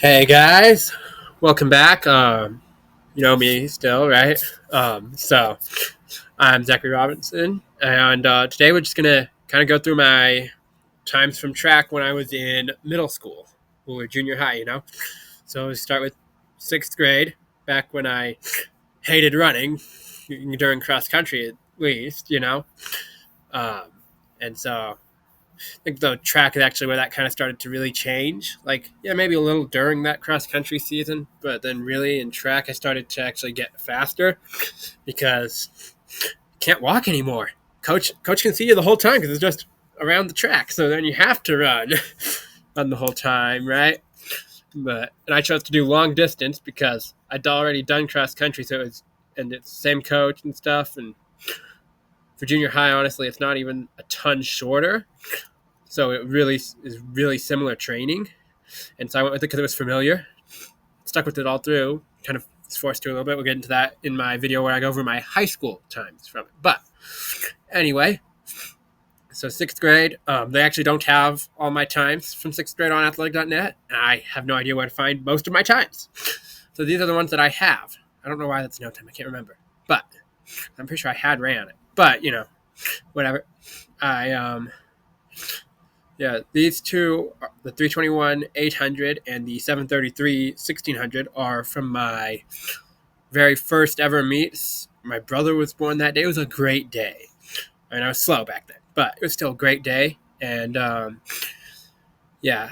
Hey guys, welcome back. You know me still, right? So I'm Zachary Robinson, and today we're just gonna kind of go through my times from track when I was in middle school or junior high. So we start with sixth grade, back when I hated running during cross country at least. Um, and so I think the track is actually where that kind of started to really change. Like, yeah, maybe a little during that cross country season, but then really in track, I started to actually get faster because I can't walk anymore. Coach can see you the whole time because it's just around the track. So then you have to run the whole time, right? And I chose to do long distance because I'd already done cross country, and it's the same coach and stuff. And for junior high, honestly, it's not even a ton shorter. So it really is really similar training. And so I went with it because it was familiar. Stuck with it all through. Kind of was forced to a little bit. We'll get into that in my video where I go over my high school times from it. But anyway, so sixth grade, they actually don't have all my times from sixth grade on athletic.net. And I have no idea where to find most of my times. So these are the ones that I have. I don't know why that's no time. I can't remember. But I'm pretty sure I had ran it. But, whatever. Yeah, these two, the 321 800 and the 733 1600, are from my very first ever meets. My brother was born that day. It was a great day. I mean, I was slow back then, but it was still a great day. And yeah,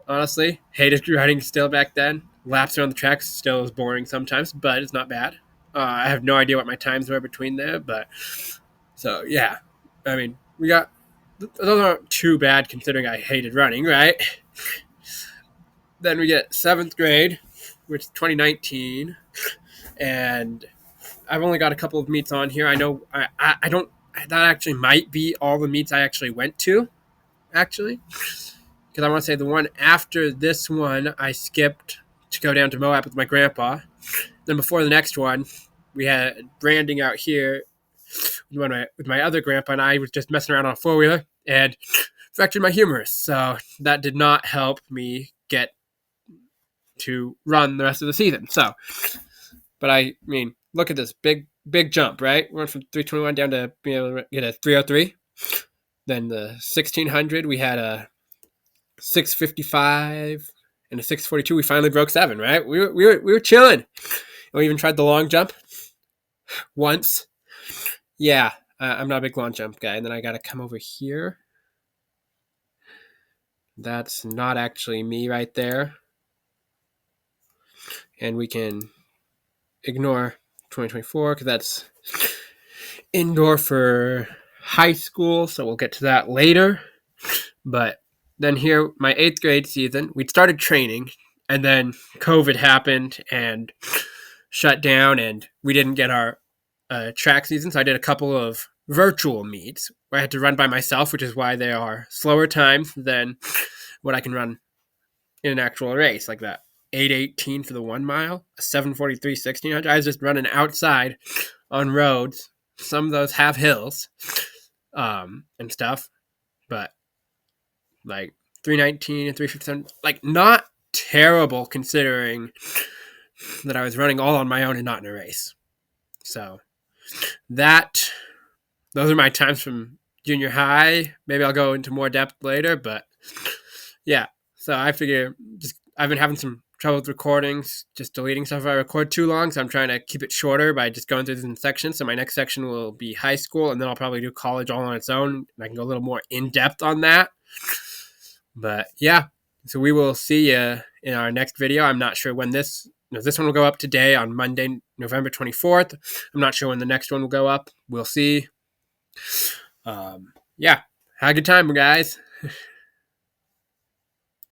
honestly, hated riding still back then. Laps around the tracks still was boring sometimes, but it's not bad. I have no idea what my times were between there, but so yeah, I mean, those aren't too bad considering I hated running, right? Then we get seventh grade, which is 2019, and I've only got a couple of meets on here. I know I don't. That actually might be all the meets I actually went to, actually, because I want to say the one after this one I skipped to go down to Moab with my grandpa. Then before the next one, we had branding out here with my other grandpa, and I was just messing around on a four wheeler and fractured my humerus. So that did not help me get to run the rest of the season. So, but I mean, look at this big jump, right? We went from 321 down to being able to get a 303. Then the 1600, we had a 655 and a 642. We finally broke seven, right? We were chilling. And we even tried the long jump once. Yeah, I'm not a big long jump guy. And then I got to come over here. That's not actually me right there. And we can ignore 2024 because that's indoor for high school, so we'll get to that later. But then here, my eighth grade season, we'd started training, and then COVID happened and shut down, and we didn't get our track season. So I did a couple of virtual meets where I had to run by myself, which is why they are slower times than what I can run in an actual race, like that 8:18 for the 1 mile, a 7:43 1600. I was just running outside on roads. Some of those have hills and stuff, but like 319 and 357, like not terrible considering that I was running all on my own and not in a race. So those are my times from junior high. Maybe I'll go into more depth later, but yeah. So I figure I've been having some trouble with recordings, just deleting stuff if I record too long. So I'm trying to keep it shorter by just going through this in sections. So my next section will be high school, and then I'll probably do college all on its own. And I can go a little more in depth on that. But yeah, so we will see you in our next video. I'm not sure when this one will go up today on Monday, November 24th. I'm not sure when the next one will go up. We'll see. Yeah, have a good time, guys.